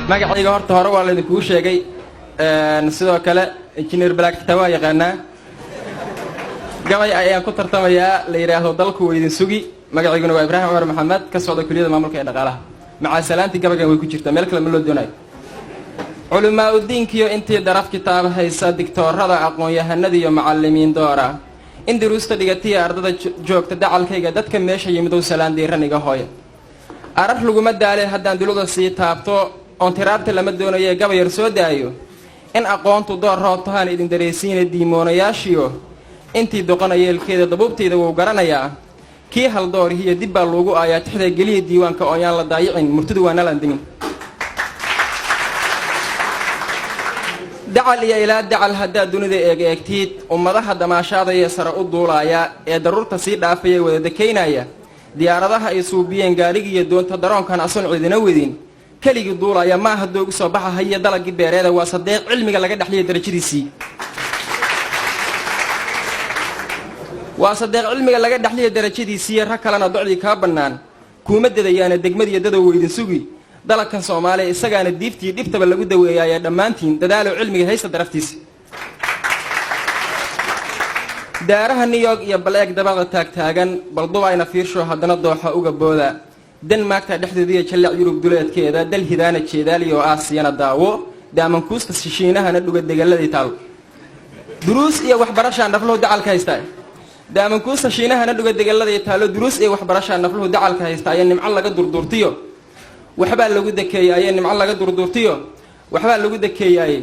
magacayga horta hore waa laydin kuu sheegay sidoo kale engineer Black tawa yaqaana gabay ayaan ku tartamayaa la yiraahdo dalku weydin sugi magacayguna waa Ibrahim Umar Maxamed ka socda kuliyada maamulka ee dhaqaalaha maca salaanti gabaygan way ku jirtaa meel kale ma loo doonayo culumaa u diinkiyo intii daraf kitaab haysa diktoorada aqoon-yahanada iyo macallimiin doora in duruusta dhigatiya ardada joogta dacalkayga dadka meesha yimid oo salaan diiran iga hooya arag laguma daalay haddaan duluda sii taabto oon tiraarta lama doonayo gabayar soo daayo in aqoontu door rootahan idin dareysiina diimoonayaashiyo intii doqonayeelkeeda dabubteeda wuu garanayaa kii hal doorihiyo dib baa loogu aayaa tixda geliya diiwaanka oo yaan la daayicin murtidu waa nalan dimin dacal iyo ilaa dacal haddaad dunida eegtiid ummadaha damaashaada iyo sare u duulaaya ee daruurta sii dhaafaya wada dekeynaya diyaaradaha ay suubiyeen gaarigiiyo doonta daroonkan asoon cidina wedin keligii duulaya maaha doogu soo baxahaya dalagii beereeda waa sadeeq cilmiga laga dhexliya darajadiisii waa sadeeq cilmiga laga dhaxliyo darajadiisii rag kalena docdii ka bannaan kuma dadayaana degmadiyo dadow weydin sugi dalkan Soomaaliya isagaana diiftii dhibtaba lagu daweeyay dhamaantiin dadaalo cilmiga haysta daraftiisa daaraha New York iyo Black dabada taagtaagan balduba ayna fiirsho hadana dooxa uga booda Denmark dhexdeedii jalac Yurub duleedkeeda dal hidaana jeedaaliyo Aasiyana daawo daaman kuusta shishiinahana dhuga degaladii taal duruus iyo waxbarasho naflo dacalka haystaa daaman kuusta shishiinahana dhuga degaladii taalo duruus iyo waxbarasho naflo dacalka haystaa ay nimco laga durdurtiyo waxba lagu dakeeyay nimco laga durdurtiyo waxba lagu dakeeyay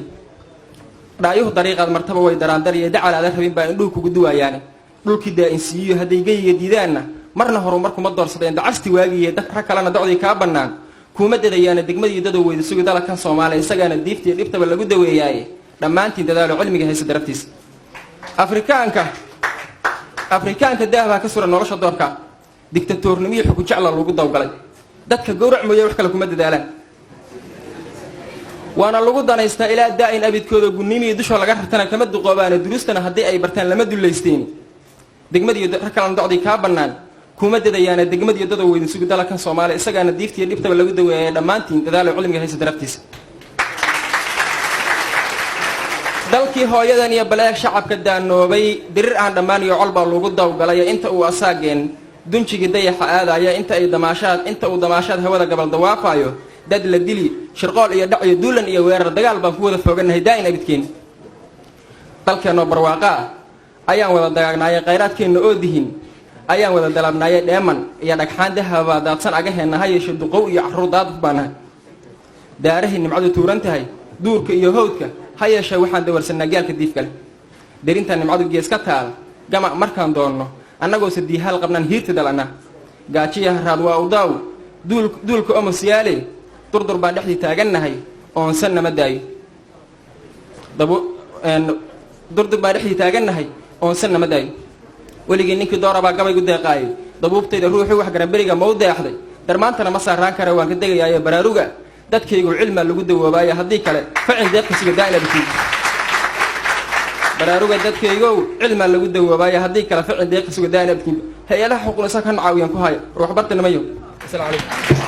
dhaayuhu dariiqad martaba way daraandar iyo dacalaada rabin baa indhuhu kugu duwayaan dhulkii daa'insiyo haday geeyga diidaana marna horumar kuma doorsadeen dacasti waagiye dadka kalena docdii ka bannaan kuma dadayaana degmadii dadow weyda sugi dalkan Soomaaliya isagaana diiftii dhibtaba lagu daweeyay dhamaantiin dadaalo cilmiga haysta daraftiisa Afrikaanka daahba ka suran nolosha doorka diktatornimo iyo xukun jecel lagu dawgalay dadka gowrac mooyay wax kale kuma dadaalaan waana lagu danaystaa ilaa daa'in abidkooda gunnimii dusha laga rartana kama duqoobaan duruustana hadii ay bartaan lama duleysteen degmadii rag kale docdii ka bannaan kuma dadayaana degmadii dadow weydin sugi dalkan Soomaaliya isagaana diiftii dhibtaba lagu daweeyay dhamaantiin dadaalo cilmiga haysta daraftiisa dalkii hooyadan iyo balaag shacabka daanoobay dirir aan dhammaan iyo colba lagu dawgalay inta uu asaageen dunjigi dayaxa aadaya inta uu damaashaad hawada gabal dawaafayo dad la dili shirqool iyo dhac iyo duulan iyo weerar dagaal baan ku wada fooganahay daa'in abidkeen dalkeeno barwaaqa ayaan wada dagaagnaayay khayraadkeena oo dihin ayaan wada dalabnaayay dheeman iyo dhagxaan dahaba daadsan agaheena hayesho duqow iyo caruurdaad baanahay daarahi nimcadu tuuran tahay duurka iyo hawdka hayesha waxaan dawarsanaa gaalka diif kale darinta nimcadu gees ka taal gama markaan doonno annagoo sadiihal qabnaan hiirta dalana gaajiya raad waa u daaw duulka oo musiyaale durdur baan dhexdii taagannahay oon sanama daayo durdur baan dhexdii taagannahay oon sanama daayo weligii ninkii doorabaa gabaygu deeqaayay dabuubtayda ruuxii wax garanberiga ma u deexday darmaantana ma saaraan kara waan ka degayaaye baraaruga dadkaygu cilma lagu dawoobaayo haddii kale facil deeqsiga daa'ina bitii baraaruga dadkaygu cilma lagu dawoobaayo haddii kale facil deeqsiga daa'ina bitii hay'adaha xuquuqda ka nacaawiyan ku haya ruux bartana mayo assalaamu calaykum